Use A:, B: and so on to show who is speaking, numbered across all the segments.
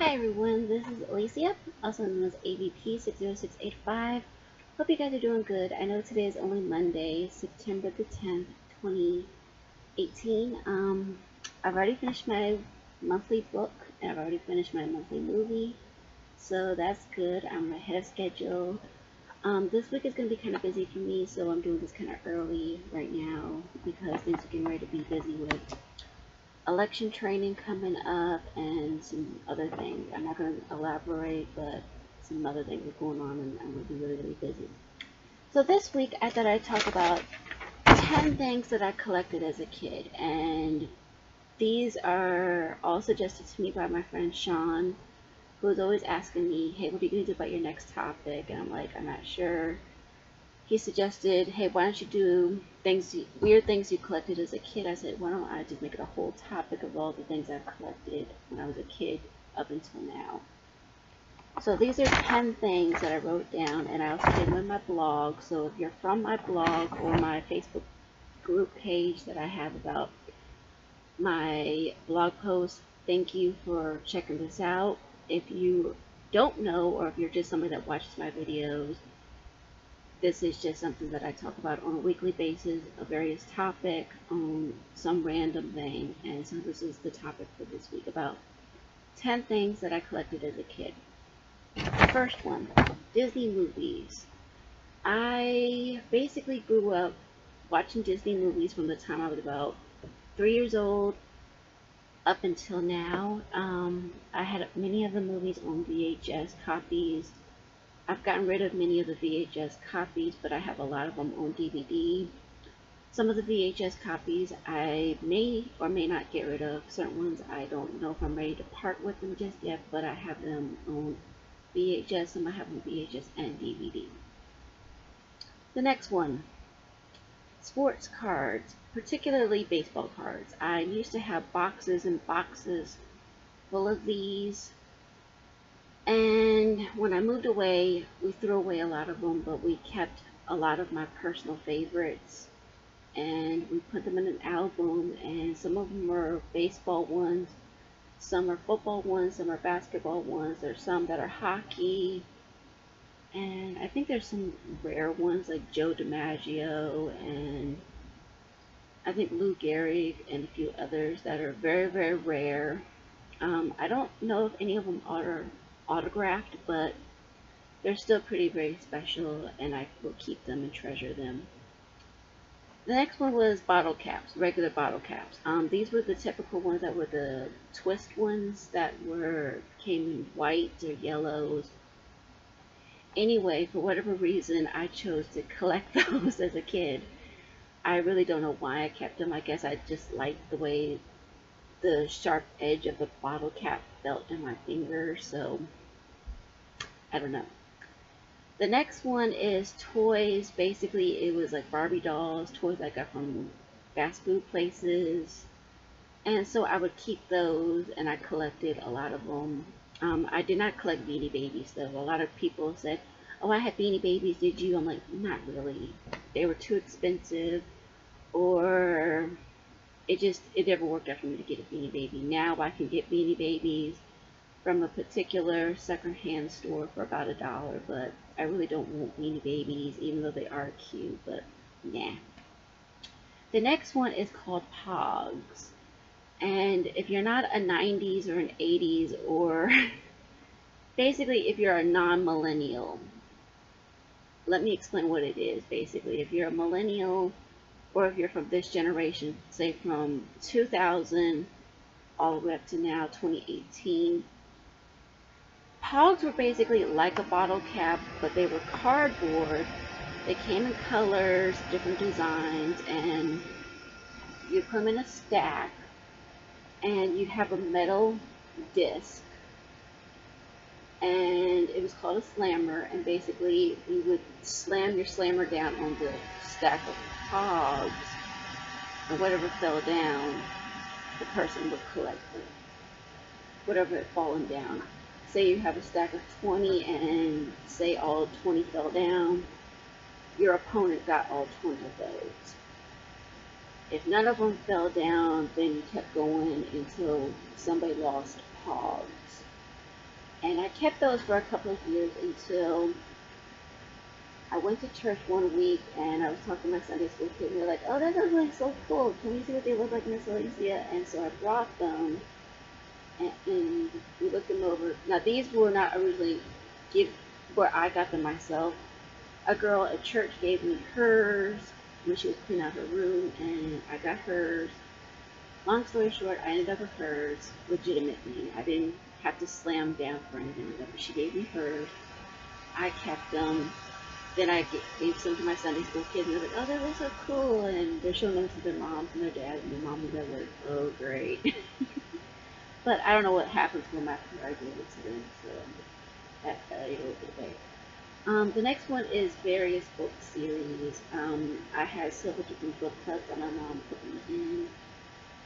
A: Hi everyone, this is Alicia, also known as AVP60685. Hope you guys are doing good. I know today is only Monday, September the 10th, 2018. I've already finished my monthly book and I've already finished my monthly movie, so that's good. I'm ahead of schedule. This week is going to be kind of busy for me, so I'm doing this kind of early right now because things are getting ready to be busy with election training coming up and some other things. I'm not going to elaborate, but some other things are going on and I'm going to be really, really busy. So this week I thought I'd talk about 10 things that I collected as a kid, and these are all suggested to me by my friend Sean, who's always asking me, hey, what are you going to do about your next topic? And I'm like, I'm not sure. He suggested, hey, why don't you do weird things you collected as a kid? I said, why don't I just make it a whole topic of all the things I've collected when I was a kid up until now. So these are 10 things that I wrote down, and I also did them in my blog. So if you're from my blog or my Facebook group page that I have about my blog post, thank you for checking this out. If you don't know, or if you're just somebody that watches my videos, this is just something that I talk about on a weekly basis, a various topic on some random thing. And so this is the topic for this week, about 10 things that I collected as a kid. First one, Disney movies. I basically grew up watching Disney movies from the time I was about 3 years old up until now. I had many of the movies on VHS copies. I've gotten rid of many of the VHS copies, but I have a lot of them on DVD. Some of the VHS copies I may or may not get rid of. Certain ones I don't know if I'm ready to part with them just yet, but I have them on VHS. Some I have on VHS and DVD. The next one, sports cards, particularly baseball cards. I used to have boxes and boxes full of these. And when I moved away, we threw away a lot of them, but we kept a lot of my personal favorites, and we put them in an album, and some of them are baseball ones, some are football ones, some are basketball ones, there's some that are hockey, and I think there's some rare ones like Joe DiMaggio, and I think Lou Gehrig, and a few others that are very, very rare. I don't know if any of them are autographed, but they're still pretty very special, and I will keep them and treasure them. The next one was bottle caps, regular bottle caps. These were the typical ones that were the twist ones that came in white or yellows. Anyway, for whatever reason, I chose to collect those as a kid. I really don't know why I kept them. I guess I just liked the way the sharp edge of the bottle cap felt in my fingers, so I don't know. The next one is toys. Basically, it was like Barbie dolls, toys I got from fast food places. And so I would keep those, and I collected a lot of them. I did not collect Beanie Babies, though. A lot of people said, oh, I had Beanie Babies, did you? I'm like, not really. They were too expensive, or it never worked out for me to get a Beanie Baby. Now I can get Beanie Babies from a particular secondhand store for about $1, but I really don't want Beanie Babies, even though they are cute, but nah. The next one is called pogs, and if you're not a 90s or an 80s, or basically if you're a non-millennial, let me explain what it is. Basically, if you're a millennial, or if you're from this generation, say from 2000 all the way up to now, 2018, pogs were basically like a bottle cap, but they were cardboard. They came in colors, different designs, and you put them in a stack, and you'd have a metal disc, and it was called a slammer, and basically you would slam your slammer down on the stack of pogs, and whatever fell down, the person would collect it, whatever had fallen down. Say you have a stack of 20, and say all 20 fell down, your opponent got all 20 of those. If none of them fell down, then you kept going until somebody lost pogs. And I kept those for a couple of years until I went to church one week and I was talking to my Sunday school kid and they're like, oh, that looks like so cool. Can we see what they look like, Miss Alicia? And so I brought them and we looked them over. Now these were not originally where I got them myself. A girl at church gave me hers when she was cleaning out her room, and I got hers. Long story short, I ended up with hers legitimately. I didn't have to slam down for anything like that, but she gave me hers. I kept them. Then I gave some to my Sunday school kids, and they're like, oh, they look so cool. And they're showing them to their moms and their dads, and their mom and dad were like, oh, great. But I don't know what happens to them after I gave it to them, so that ate a little bit away. The next one is various book series. I had several different book clubs that my mom put me in.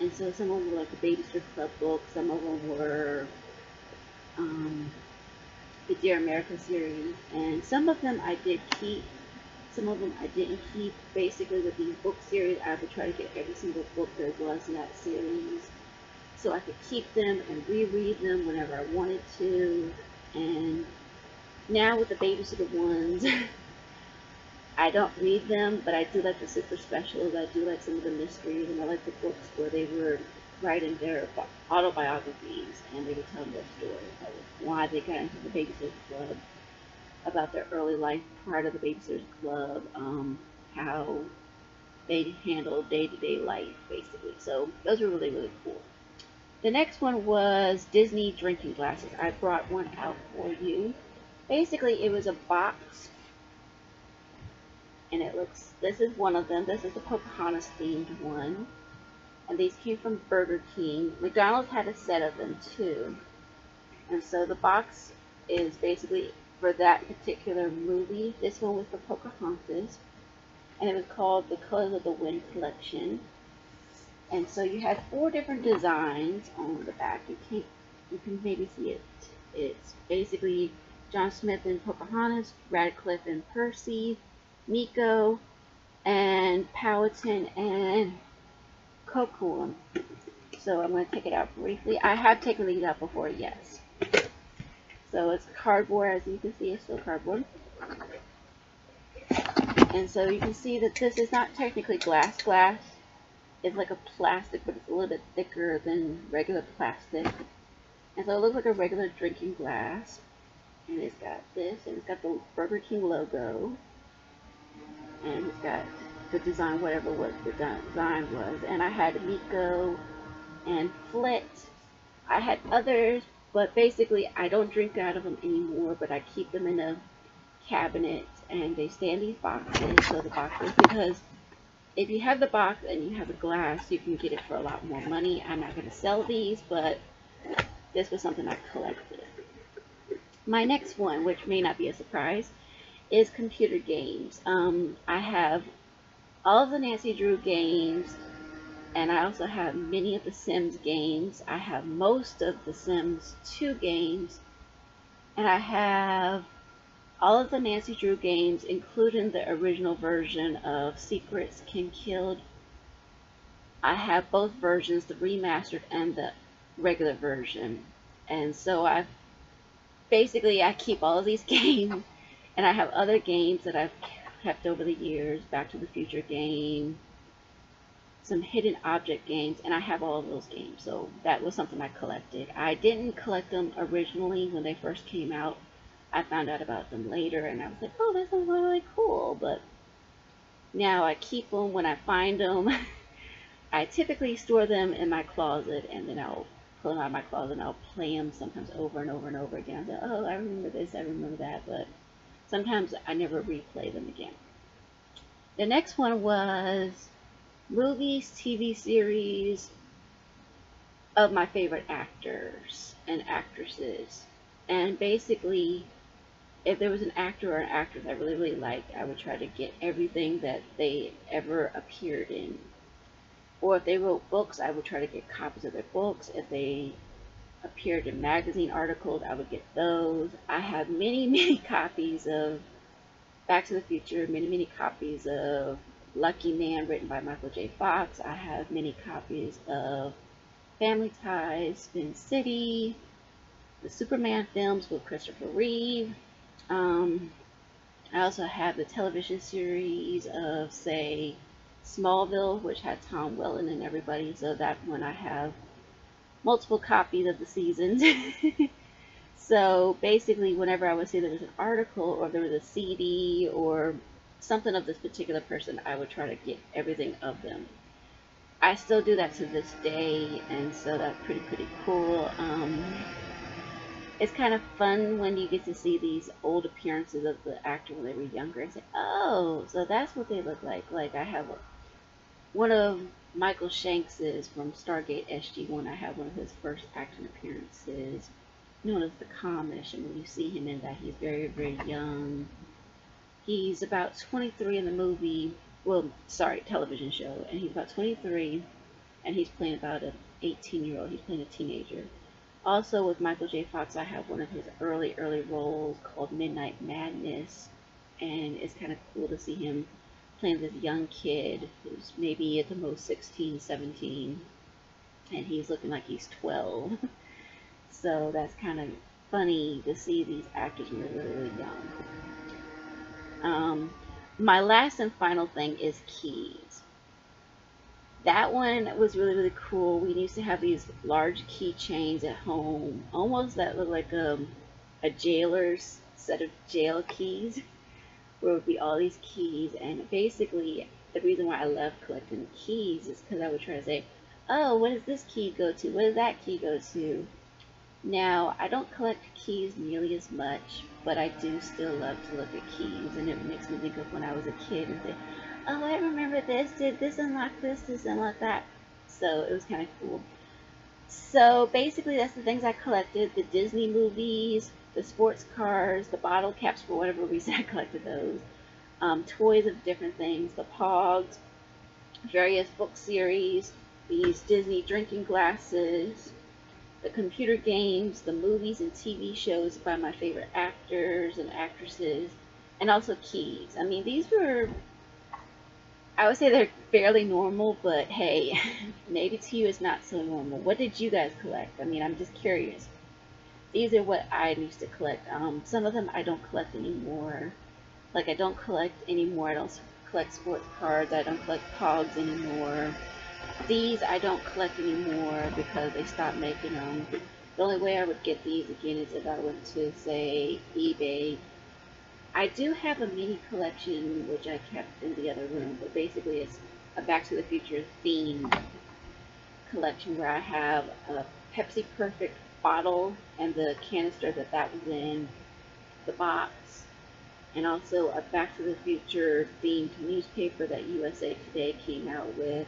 A: And so some of them were like the Babysitter Club books, some of them were the Dear America series, and some of them I did keep, some of them I didn't keep. Basically with these book series, I would try to get every single book there was in that series so I could keep them and reread them whenever I wanted to. And now with the Babysitter ones, I don't read them, but I do like the super specials. I do like some of the mysteries, and I like the books where they were writing their autobiographies and they would tell their story of why they got into the Babysitters Club, about their early life prior to the Babysitters Club, how they handled day-to-day life, basically. So those were really, really cool. The next one was Disney drinking glasses. I brought one out for you. Basically, it was a box, and it looks, this is one of them. This is the Pocahontas themed one. And these came from Burger King. McDonald's had a set of them too. And so the box is basically for that particular movie. This one was for Pocahontas. And it was called the Colors of the Wind Collection. And so you had 4 different designs on the back. You can maybe see it. It's basically John Smith and Pocahontas, Radcliffe and Percy, Miko, and Powhatan and Cocoon. So I'm going to take it out briefly. I have taken these out before, yes. So it's cardboard, as you can see, it's still cardboard. And so you can see that this is not technically glass. It's like a plastic, but it's a little bit thicker than regular plastic. And so it looks like a regular drinking glass. And it's got this, and it's got the Burger King logo. And it's got the design, whatever what the design was. And I had Miko and Flit. I had others, but basically I don't drink out of them anymore, but I keep them in a cabinet, and they stay in these boxes. So the boxes, because if you have the box and you have the glass, you can get it for a lot more money. I'm not going to sell these, but this was something I collected. My next one, which may not be a surprise, is computer games. I have all of the Nancy Drew games, and I also have many of the Sims games. I have most of the Sims 2 games, and I have all of the Nancy Drew games, including the original version of Secrets Can Killed. I have both versions, the remastered and the regular version. And so I keep all of these games, and I have other games that I've kept over the years, Back to the Future game, some hidden object games, and I have all of those games. So that was something I collected. I didn't collect them originally when they first came out. I found out about them later, and I was like, oh, this is really cool. But now I keep them when I find them. I typically store them in my closet, and then I'll pull them out of my closet and I'll play them sometimes over and over and over again. I say, oh, I remember this, I remember that, but sometimes I never replay them again. The next one was movies, TV series of my favorite actors and actresses. And basically, if there was an actor or an actress I really, really liked, I would try to get everything that they ever appeared in. Or if they wrote books, I would try to get copies of their books. If they appeared in magazine articles, I would get those. I have many, many copies of Back to the Future, many, many copies of Lucky Man, written by Michael J. Fox. I have many copies of Family Ties, Spin City, the Superman films with Christopher Reeve. Um, I also have the television series of, say, Smallville, which had Tom Welling and everybody. So that one I have multiple copies of the seasons. So basically, whenever I would see there was an article or there was a CD or something of this particular person, I would try to get everything of them. I still do that to this day, and so that's pretty cool. It's kind of fun when you get to see these old appearances of the actor when they were younger and say, "Oh, so that's what they look like." Like I have one of Michael Shanks's from Stargate SG-1. I have one of his first action appearances, known as the Comish, and when you see him in that, he's very young. He's about 23 in the movie, well, sorry, television show, and he's about 23, and he's playing about an 18-year-old. He's playing a teenager. Also, with Michael J. Fox, I have one of his early roles called Midnight Madness, and it's kind of cool to see him playing this young kid who's maybe at the most 16, 17, and he's looking like he's 12. So that's kind of funny to see these actors when they're really young. My last and final thing is keys. That one was really cool. We used to have these large keychains at home, almost that looked like a jailer's set of jail keys, where it would be all these keys. And basically, the reason why I love collecting keys is because I would try to say, "Oh, what does this key go to? What does that key go to?" Now, I don't collect keys nearly as much, but I do still love to look at keys, and it makes me think of when I was a kid and say, "Oh, I remember this, did this unlock this unlock that." So it was kind of cool. So basically, that's the things I collected: the Disney movies, the sports cars, the bottle caps for whatever reason I collected those, toys of different things, the pogs, various book series, these Disney drinking glasses, the computer games, the movies and TV shows by my favorite actors and actresses, and also keys. I mean, these were, I would say they're fairly normal, but hey, maybe to you it's not so normal. What did you guys collect? I mean, I'm just curious. These are what I used to collect. Some of them I don't collect anymore. Like, I don't collect anymore. I don't collect sports cards. I don't collect pogs anymore. These I don't collect anymore because they stopped making them. The only way I would get these again is if I went to, say, eBay. I do have a mini collection which I kept in the other room, but basically it's a Back to the Future themed collection where I have a Pepsi Perfect bottle and the canister that was in the box, and also a Back to the Future themed newspaper that USA Today came out with,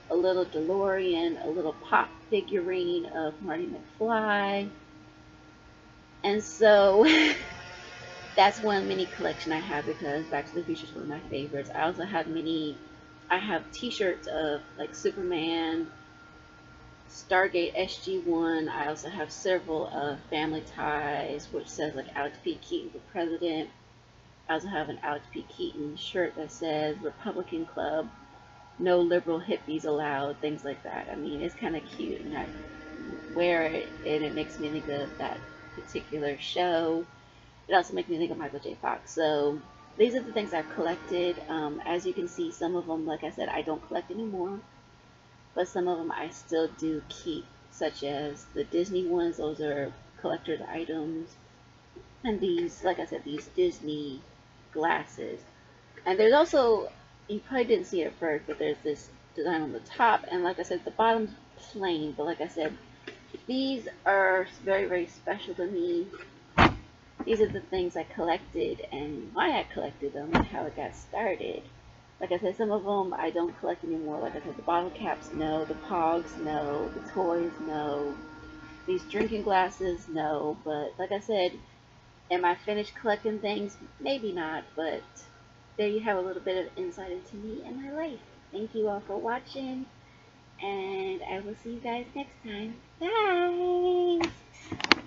A: a little DeLorean, a little pop figurine of Marty McFly. And so that's one mini collection I have because Back to the Future is one of my favorites. I also have I have t-shirts of like Superman, Stargate SG-1. I also have several of Family Ties, which says like Alex P. Keaton for president. I also have an Alex P. Keaton shirt that says Republican Club, no liberal hippies allowed, things like that. I mean, it's kind of cute, and I wear it, and it makes me think of that particular show. It also makes me think of Michael J. Fox. So these are the things I've collected. As you can see, some of them, like I said, I don't collect anymore, but some of them I still do keep, such as the Disney ones. Those are collector's items. And these, like I said, these Disney glasses. And there's also, you probably didn't see it at first, but there's this design on the top, and like I said, the bottom's plain, but like I said, these are very special to me. These are the things I collected and why I collected them and how it got started. Like I said, some of them I don't collect anymore. Like I said, the bottle caps, no. The pogs, no. The toys, no. These drinking glasses, no. But like I said, am I finished collecting things? Maybe not, but there you have a little bit of insight into me and my life. Thank you all for watching, and I will see you guys next time. Bye!